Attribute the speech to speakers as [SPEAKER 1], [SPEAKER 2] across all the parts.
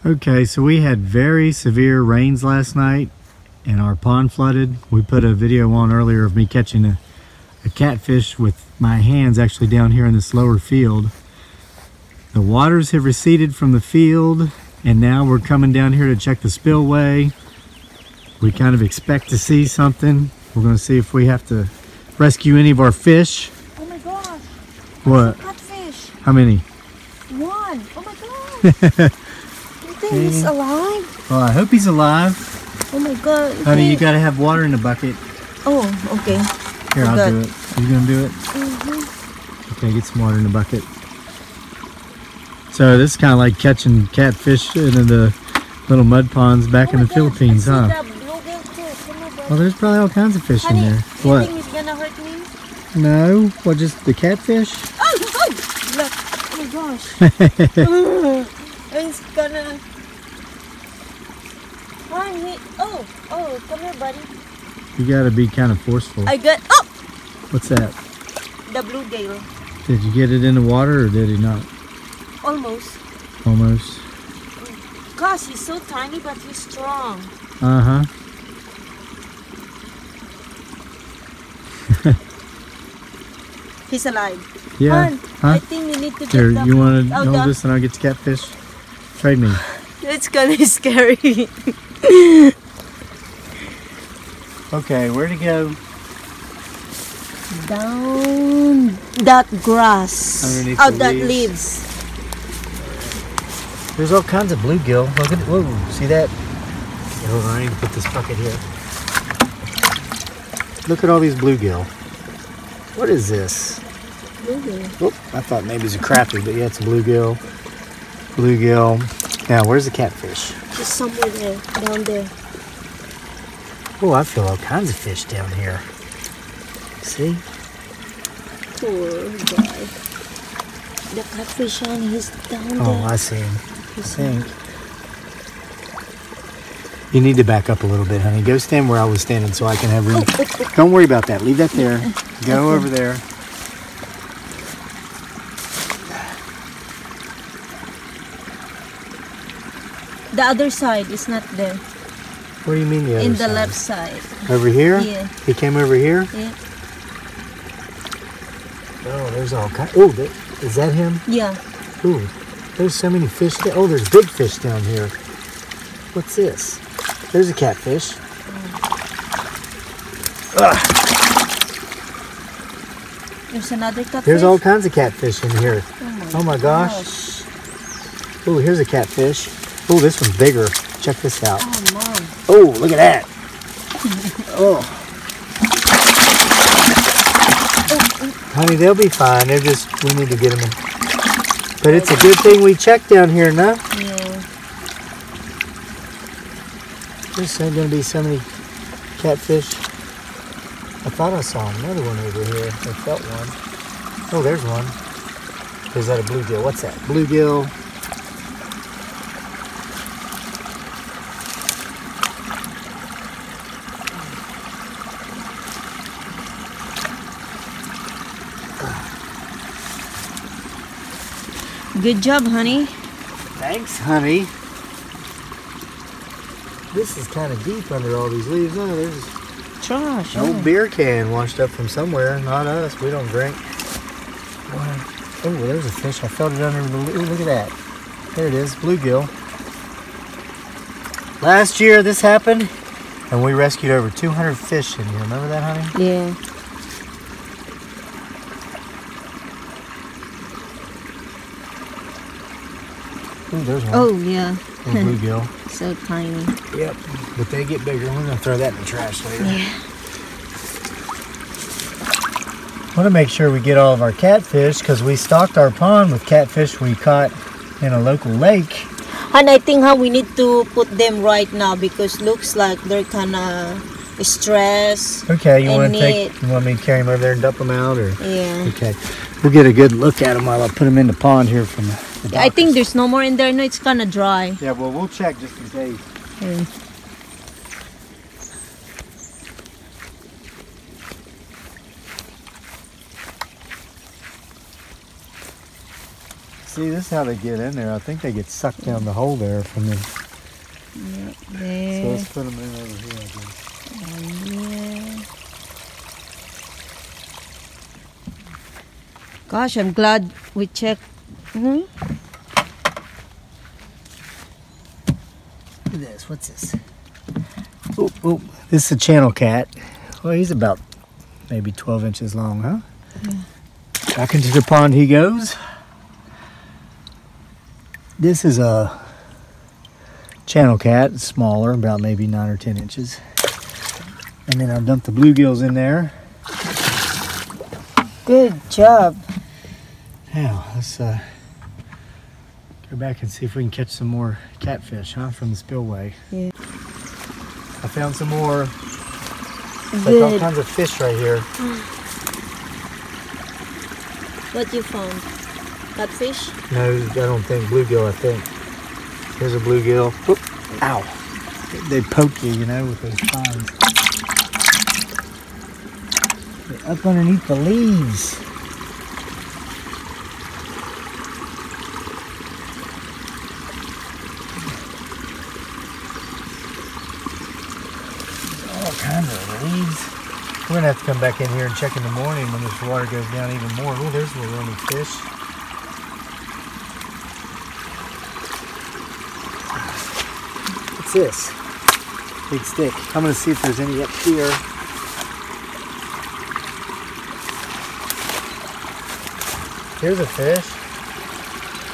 [SPEAKER 1] Okay, so we had very severe rains last night and our pond flooded. We put a video on earlier of me catching a catfish with my hands actually down here in this lower field. The waters have receded from the field and now we're coming down here to check the spillway. We kind of expect to see something. We're going to see if we have to rescue any of our fish.
[SPEAKER 2] Oh my gosh.
[SPEAKER 1] What?
[SPEAKER 2] Catfish.
[SPEAKER 1] How many?
[SPEAKER 2] One. Oh my gosh. You think he's alive?
[SPEAKER 1] Well, I hope he's alive.
[SPEAKER 2] Oh my god.
[SPEAKER 1] Honey, you got to have water in the bucket.
[SPEAKER 2] Oh, okay.
[SPEAKER 1] Here, I'll do it. You going to do it?
[SPEAKER 2] Mm-hmm.
[SPEAKER 1] Okay, get some water in the bucket. So this is kind of like catching catfish in the little mud ponds back in the Philippines, huh? Well, there's probably all kinds of fish in there.
[SPEAKER 2] What? You think he's gonna hurt me?
[SPEAKER 1] No. What, just the catfish?
[SPEAKER 2] Oh! Look! Oh my gosh! He's gonna... Oh, come here, buddy.
[SPEAKER 1] You gotta be kind of forceful.
[SPEAKER 2] I got... Oh!
[SPEAKER 1] What's that?
[SPEAKER 2] The bluegill.
[SPEAKER 1] Did you get it in the water or did he not?
[SPEAKER 2] Almost.
[SPEAKER 1] Almost.
[SPEAKER 2] Gosh, he's so tiny but he's strong.
[SPEAKER 1] Uh-huh.
[SPEAKER 2] He's alive.
[SPEAKER 1] Yeah.
[SPEAKER 2] Huh? I think we need to get
[SPEAKER 1] Here,
[SPEAKER 2] the...
[SPEAKER 1] you want to hold this and I'll get the catfish? Trade me.
[SPEAKER 2] It's kind of scary.
[SPEAKER 1] Okay, where'd he go?
[SPEAKER 2] Down that grass.
[SPEAKER 1] Underneath
[SPEAKER 2] Out
[SPEAKER 1] the
[SPEAKER 2] that
[SPEAKER 1] leaves.
[SPEAKER 2] leaves.
[SPEAKER 1] There's all kinds of bluegill. Look at, whoa, see that? Hold on, I need to put this bucket here. Look at all these bluegill. What is this?
[SPEAKER 2] Bluegill.
[SPEAKER 1] Whoop, I thought maybe it's a crappie, but yeah, it's a bluegill. Bluegill. Now, where's the catfish?
[SPEAKER 2] Just somewhere there, down there.
[SPEAKER 1] Oh, I feel all kinds of fish down here. See?
[SPEAKER 2] Poor guy. The catfish on, he's down there.
[SPEAKER 1] Oh, I see him. I think. You need to back up a little bit, honey. Go stand where I was standing so I can have room. Don't worry about that. Leave that there. Go over there.
[SPEAKER 2] The other side is not there.
[SPEAKER 1] What do you mean the other side?
[SPEAKER 2] In the left side.
[SPEAKER 1] Over here?
[SPEAKER 2] Yeah.
[SPEAKER 1] He came over here?
[SPEAKER 2] Yeah.
[SPEAKER 1] Oh, there's all kinds. Oh, is that him?
[SPEAKER 2] Yeah.
[SPEAKER 1] Ooh, there's so many fish. Oh, there's big fish down here. What's this? There's a catfish.
[SPEAKER 2] There's another catfish.
[SPEAKER 1] There's all kinds of catfish in here. Oh my gosh. Ooh, here's a catfish. Oh, this one's bigger. Check this out.
[SPEAKER 2] Oh, Mom.
[SPEAKER 1] Oh, look at that. Oh. Honey, they'll be fine. They're just, we need to get them in. But it's a good thing we checked down here, no?
[SPEAKER 2] Yeah.
[SPEAKER 1] There's going to be so many catfish. I thought I saw another one over here. I felt one. Oh, there's one. Is that a bluegill? What's that? Bluegill.
[SPEAKER 2] Good job, honey.
[SPEAKER 1] Thanks, honey. This is kind of deep under all these leaves. Oh, there's
[SPEAKER 2] Trash.
[SPEAKER 1] an old beer can washed up from somewhere. Not us. We don't drink. Oh, there's a fish. I felt it under the leaf. Look at that. There it is. Bluegill. Last year this happened, and we rescued over 200 fish in here. Remember that, honey?
[SPEAKER 2] Yeah.
[SPEAKER 1] Ooh, there's one.
[SPEAKER 2] Oh, yeah.
[SPEAKER 1] Bluegill.
[SPEAKER 2] So tiny.
[SPEAKER 1] Yep. But they get bigger. We're going to throw that in the trash later.
[SPEAKER 2] Yeah.
[SPEAKER 1] Want to make sure we get all of our catfish because we stocked our pond with catfish we caught in a local lake.
[SPEAKER 2] And I think how we need to put them right now because looks like they're kind of stressed.
[SPEAKER 1] Okay, you want me to carry them over there and dump them out, or?
[SPEAKER 2] Yeah.
[SPEAKER 1] Okay, we'll get a good look at them while I put them in the pond here from the
[SPEAKER 2] I think there's no more in there. No, it's kind of dry.
[SPEAKER 1] Yeah, well, we'll check just in case.
[SPEAKER 2] Yeah.
[SPEAKER 1] See, this is how they get in there. I think they get sucked down the hole there from the...
[SPEAKER 2] Yeah,
[SPEAKER 1] So
[SPEAKER 2] there.
[SPEAKER 1] let's put them in over here, I guess.
[SPEAKER 2] Yeah. Gosh, I'm glad we checked. Hmm?
[SPEAKER 1] Look at this. What's this? Oh, oh, this is a channel cat. Well, he's about maybe 12 inches long, huh?
[SPEAKER 2] Yeah.
[SPEAKER 1] Back into the pond he goes. This is a channel cat, it's smaller, about maybe 9 or 10 inches. And then I'll dump the bluegills in there.
[SPEAKER 2] Good job.
[SPEAKER 1] Now, let's go back and see if we can catch some more catfish, huh, from the spillway.
[SPEAKER 2] Yeah.
[SPEAKER 1] I found some more. Like all
[SPEAKER 2] Good.
[SPEAKER 1] kinds of fish right here.
[SPEAKER 2] What you found? Catfish?
[SPEAKER 1] No, I don't think. Bluegill, I think. Here's a bluegill. Whoop. Ow. They poke you, you know, with those spines. They're up underneath the leaves. All kinds of leaves. We're gonna have to come back in here and check in the morning when this water goes down even more. Oh, there's a little fish. What's this? Big stick. I'm gonna see if there's any up here. Here's a fish.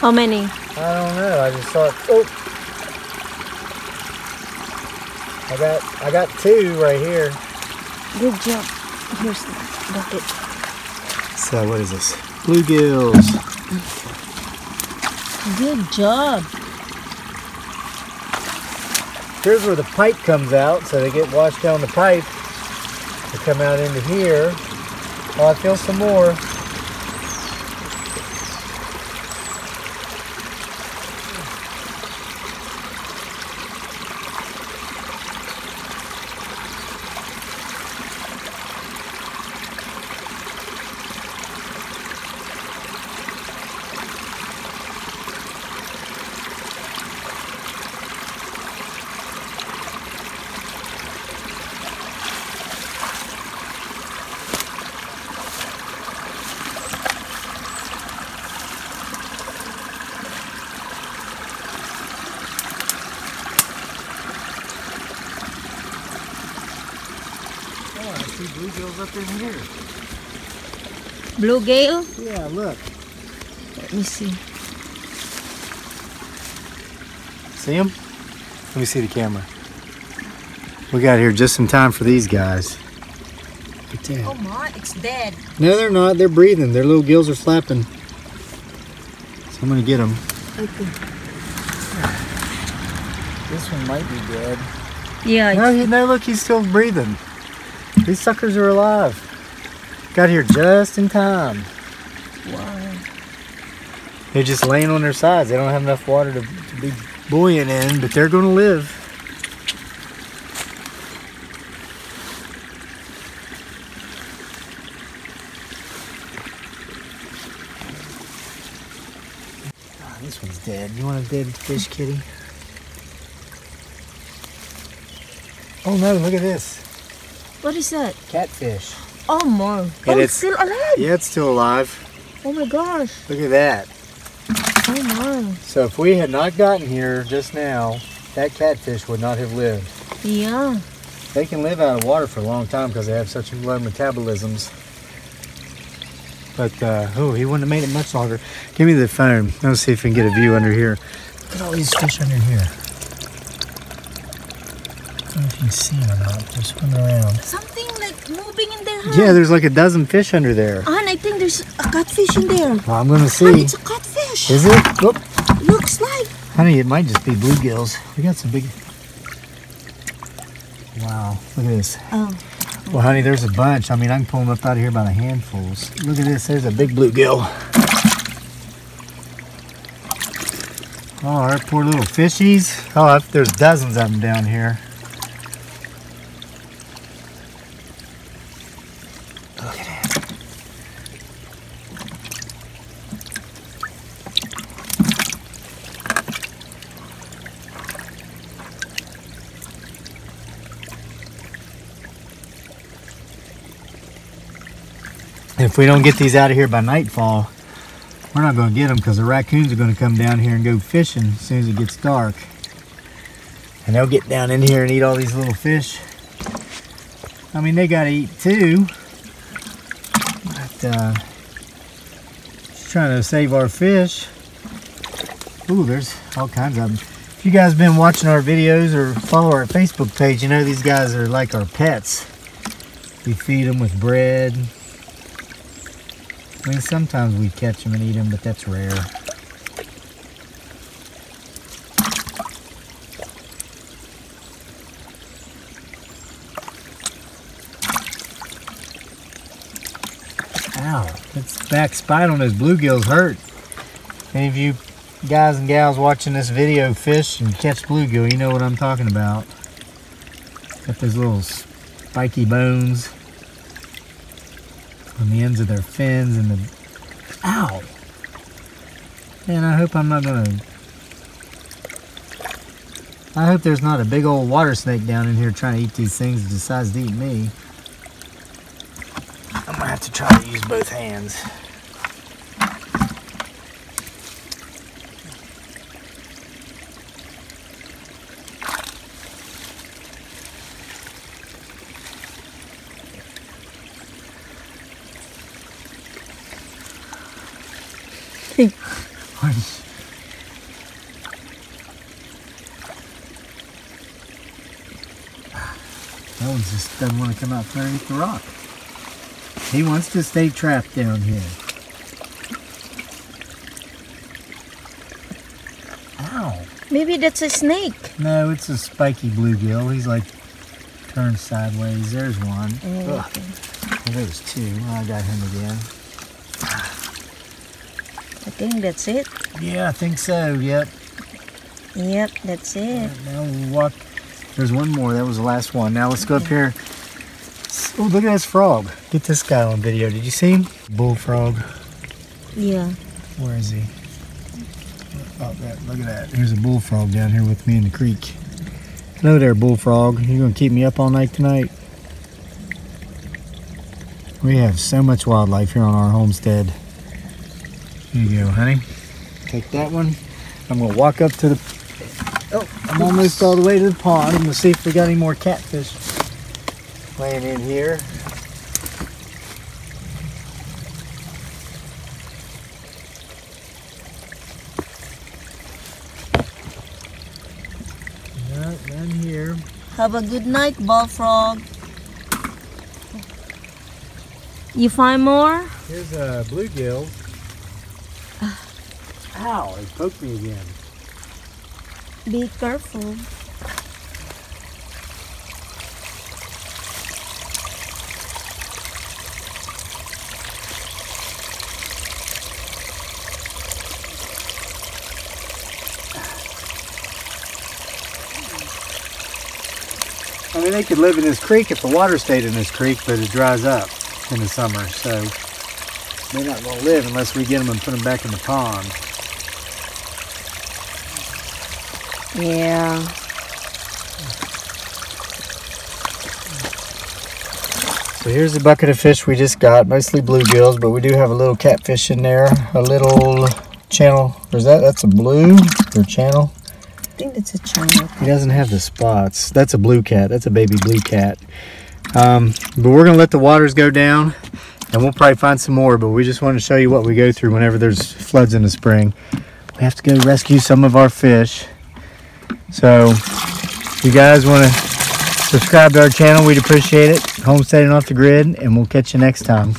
[SPEAKER 2] How many?
[SPEAKER 1] I don't know. I just saw it. Oh, I got 2 right here.
[SPEAKER 2] Good job. Here's the bucket.
[SPEAKER 1] So what is this? Bluegills.
[SPEAKER 2] Good job.
[SPEAKER 1] Here's where the pipe comes out, so they get washed down the pipe. They come out into here. Oh, I feel some more. See bluegills up in here.
[SPEAKER 2] Bluegill?
[SPEAKER 1] Yeah, look.
[SPEAKER 2] Let me see.
[SPEAKER 1] See them? Let me see the camera. We got here just in time for these guys. Look at that.
[SPEAKER 2] Oh my, it's dead.
[SPEAKER 1] No, they're not. They're breathing. Their little gills are flapping. So I'm gonna get them.
[SPEAKER 2] Okay.
[SPEAKER 1] This one might be dead.
[SPEAKER 2] Yeah.
[SPEAKER 1] No, look, he's still breathing. These suckers are alive. Got here just in time.
[SPEAKER 2] Wow.
[SPEAKER 1] They're just laying on their sides. They don't have enough water to be buoyant in, but they're gonna live. Oh, this one's dead. You want a dead fish, kitty? Oh no, look at this.
[SPEAKER 2] What is that?
[SPEAKER 1] Catfish.
[SPEAKER 2] Oh my.
[SPEAKER 1] And
[SPEAKER 2] Oh,
[SPEAKER 1] it's
[SPEAKER 2] it's still alive.
[SPEAKER 1] Yeah, it's still alive.
[SPEAKER 2] Oh my gosh.
[SPEAKER 1] Look at that.
[SPEAKER 2] Oh my.
[SPEAKER 1] So if we had not gotten here just now, that catfish would not have lived.
[SPEAKER 2] Yeah.
[SPEAKER 1] They can live out of water for a long time because they have such low metabolisms. But, oh, he wouldn't have made it much longer. Give me the phone. Let's see if we can get a view under here. Look at all these fish under here. I don't know if you can see them or not. They're swimming around.
[SPEAKER 2] Something like moving in there, huh?
[SPEAKER 1] Yeah, there's like a dozen fish under there.
[SPEAKER 2] And I think there's a catfish in there.
[SPEAKER 1] Well, I'm going to
[SPEAKER 2] And
[SPEAKER 1] see.
[SPEAKER 2] it's a catfish.
[SPEAKER 1] Is it? Whoop.
[SPEAKER 2] Looks like.
[SPEAKER 1] Honey, it might just be bluegills. We got some big... Wow, look at this.
[SPEAKER 2] Oh.
[SPEAKER 1] Well, honey, there's a bunch. I mean, I can pull them up out of here by the handfuls. Look at this. There's a big bluegill. Oh, our poor little fishies. Oh, there's dozens of them down here. Look at it. if we don't get these out of here by nightfall, we're not going to get them because the raccoons are going to come down here and go fishing as soon as it gets dark. And they'll get down in here and eat all these little fish. I mean, they got to eat too. But just trying to save our fish. Ooh, there's all kinds of them. If you guys have been watching our videos or follow our Facebook page, you know these guys are like our pets. We feed them with bread. I mean, sometimes we catch them and eat them, but that's rare. Ow, its back spine on those bluegills hurt. Any of you guys and gals watching this video fish and catch bluegill, you know what I'm talking about. Got those little spiky bones on the ends of their fins and the... Ow! Man, I hope I'm not gonna... I hope there's not a big old water snake down in here trying to eat these things that decides to eat me. I'm gonna have to try to use both hands. That one just doesn't want to come out from underneath the rock. He wants to stay trapped down here. Ow.
[SPEAKER 2] Maybe that's a snake.
[SPEAKER 1] No, it's a spiky bluegill. He's like turned sideways. There's one.
[SPEAKER 2] Okay.
[SPEAKER 1] Well, there's two. Oh, I got him again.
[SPEAKER 2] I think that's it.
[SPEAKER 1] Yeah, I think so. Yep.
[SPEAKER 2] Yep, that's it.
[SPEAKER 1] Right, now we'll walk. There's one more. That was the last one. Now let's go up here. Oh, look at this frog. Get this guy on video. Did you see him? Bullfrog.
[SPEAKER 2] Yeah.
[SPEAKER 1] Where is he? Oh, look at that. There's a bullfrog down here with me in the creek. Hello there, bullfrog. You gonna keep me up all night tonight? We have so much wildlife here on our homestead. Here you go, honey. Take that one. I'm gonna walk up to the... Oh, I'm almost all the way to the pond. I'm gonna see if we got any more catfish laying in here. No, none here.
[SPEAKER 2] Have a good night, bullfrog. You find more?
[SPEAKER 1] Here's a bluegill. Ow, he poked me again.
[SPEAKER 2] Be careful.
[SPEAKER 1] I mean, they could live in this creek if the water stayed in this creek, but it dries up in the summer, so they're not going to live unless we get them and put them back in the pond.
[SPEAKER 2] Yeah.
[SPEAKER 1] So here's the bucket of fish we just got, mostly bluegills, but we do have a little catfish in there, a little channel. Or is that's a blue or channel?
[SPEAKER 2] I think it's a channel.
[SPEAKER 1] He doesn't have the spots. That's a blue cat. That's a baby blue cat. But we're gonna let the waters go down, and we'll probably find some more. But we just want to show you what we go through whenever there's floods in the spring. We have to go rescue some of our fish. So if you guys want to subscribe to our channel, we'd appreciate it. Homesteading Off the Grid, and we'll catch you next time.